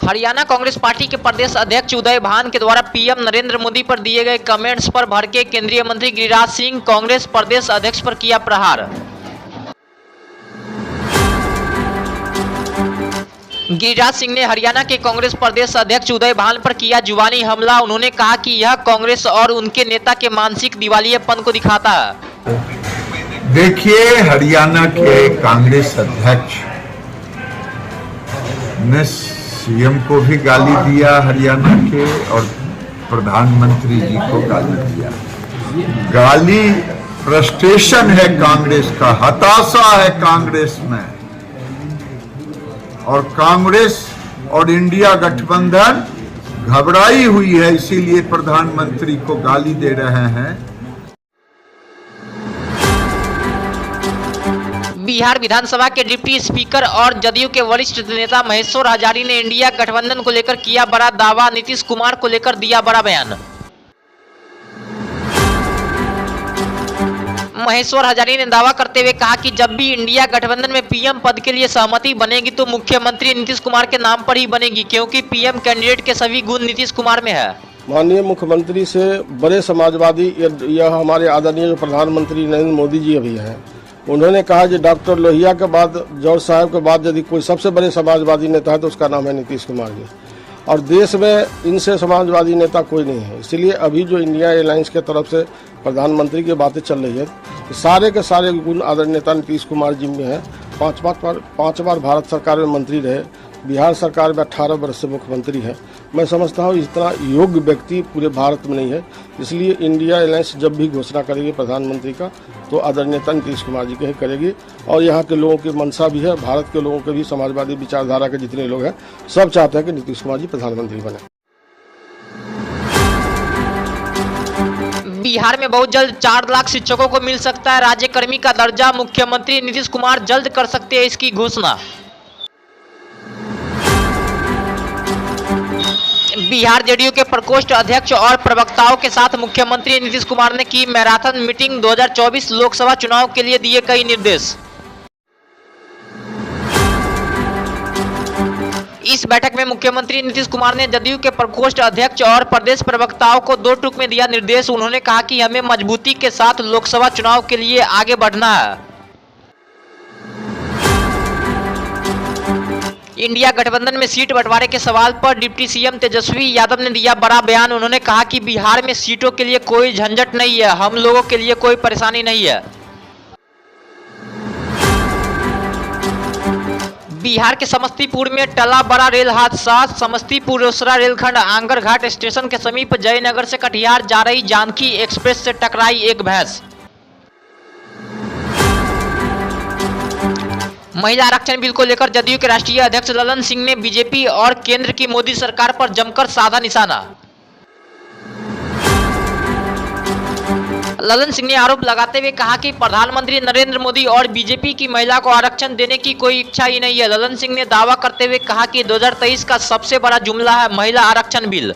Haryana Congress party के प्रदेश अध्यक्ष उदय भान के द्वारा पीएम नरेंद्र मोदी पर दिए गए कमेंट्स पर भड़के केंद्रीय मंत्री गिरिराज सिंह, कांग्रेस प्रदेश अध्यक्ष पर किया प्रहार। गिरिराज सिंह ने हरियाणा के कांग्रेस प्रदेश अध्यक्ष उदय भान पर किया जुबानी हमला। उन्होंने कहा कि यह कांग्रेस और उनके नेता के मानसिक दिवालियेपन को दिखाता है। देखिए, हरियाणा के कांग्रेस अध्यक्ष ने सीएम को भी गाली दिया हरियाणा के, और प्रधानमंत्री जी को गाली दिया। गाली फ्रस्ट्रेशन है कांग्रेस का, हताशा है कांग्रेस में, और कांग्रेस और इंडिया गठबंधन घबराई हुई है, इसीलिए प्रधानमंत्री को गाली दे रहे हैं। बिहार विधानसभा के डिप्टी स्पीकर और जदयू के वरिष्ठ नेता महेश्वर हजारी ने इंडिया गठबंधन को लेकर किया बड़ा दावा। नीतीश कुमार को लेकर दिया बड़ा बयान। महेश्वर हजारी ने दावा करते हुए कहा कि जब भी इंडिया गठबंधन में पीएम पद के लिए सहमति बनेगी तो मुख्यमंत्री नीतीश कुमार के नाम पर ही बनेगी, क्योंकि पीएम कैंडिडेट के सभी गुण नीतीश कुमार में है। माननीय मुख्यमंत्री से बड़े समाजवादी यह हमारे आदरणीय प्रधानमंत्री नरेंद्र मोदी जी अभी हैं। उन्होंने कहा कि डॉक्टर लोहिया के बाद, जॉर्ज साहब के बाद यदि कोई सबसे बड़े समाजवादी नेता है तो उसका नाम है नीतीश कुमार जी, और देश में इनसे समाजवादी नेता कोई नहीं है। इसलिए अभी जो इंडिया अलायंस के तरफ से प्रधानमंत्री की बातें चल रही है, सारे के सारे गुण आदरणीय नेता नीतीश कुमार जी में है। पांच बार भारत सरकार में मंत्री रहे, बिहार सरकार में 18 वर्ष से मुख्यमंत्री है। मैं समझता हूँ इतना योग्य व्यक्ति पूरे भारत में नहीं है, इसलिए इंडिया अलायंस जब भी घोषणा करेगी प्रधानमंत्री का तो आदरणीय नेता नीतीश कुमार जी के ही करेगी। और यहाँ के लोगों की मंशा भी है, भारत के लोगों के भी, समाजवादी विचारधारा के जितने लोग हैं सब चाहते हैं कि नीतीश कुमार जी प्रधानमंत्री बने। बिहार में बहुत जल्द 4 लाख शिक्षकों को मिल सकता है राज्यकर्मी का दर्जा। मुख्यमंत्री नीतीश कुमार जल्द कर सकते हैं इसकी घोषणा। बिहार जेडीयू के प्रकोष्ठ अध्यक्ष और प्रवक्ताओं के साथ मुख्यमंत्री नीतीश कुमार ने की मैराथन मीटिंग। 2024 लोकसभा चुनाव के लिए दिए कई निर्देश। इस बैठक में मुख्यमंत्री नीतीश कुमार ने जदयू के प्रकोष्ठ अध्यक्ष और प्रदेश प्रवक्ताओं को 2 टूक में दिया निर्देश। उन्होंने कहा कि हमें मजबूती के साथ लोकसभा चुनाव के लिए आगे बढ़ना है। इंडिया गठबंधन में सीट बंटवारे के सवाल पर डिप्टी सीएम तेजस्वी यादव ने दिया बड़ा बयान। उन्होंने कहा कि बिहार में सीटों के लिए कोई झंझट नहीं है, हम लोगों के लिए कोई परेशानी नहीं है। बिहार के समस्तीपुर में टला बड़ा रेल हादसा। समस्तीपुर रोसड़ा रेलखंड आंगर घाट स्टेशन के समीप जयनगर से कटिहार जा रही जानकी एक्सप्रेस से टकराई एक भैंस। महिला आरक्षण बिल को लेकर जदयू के राष्ट्रीय अध्यक्ष ललन सिंह ने बीजेपी और केंद्र की मोदी सरकार पर जमकर साधा निशाना। ललन सिंह ने आरोप लगाते हुए कहा कि प्रधानमंत्री नरेंद्र मोदी और बीजेपी की महिला को आरक्षण देने की कोई इच्छा ही नहीं है। ललन सिंह ने दावा करते हुए कहा कि 2023 का सबसे बड़ा जुमला है महिला आरक्षण बिल।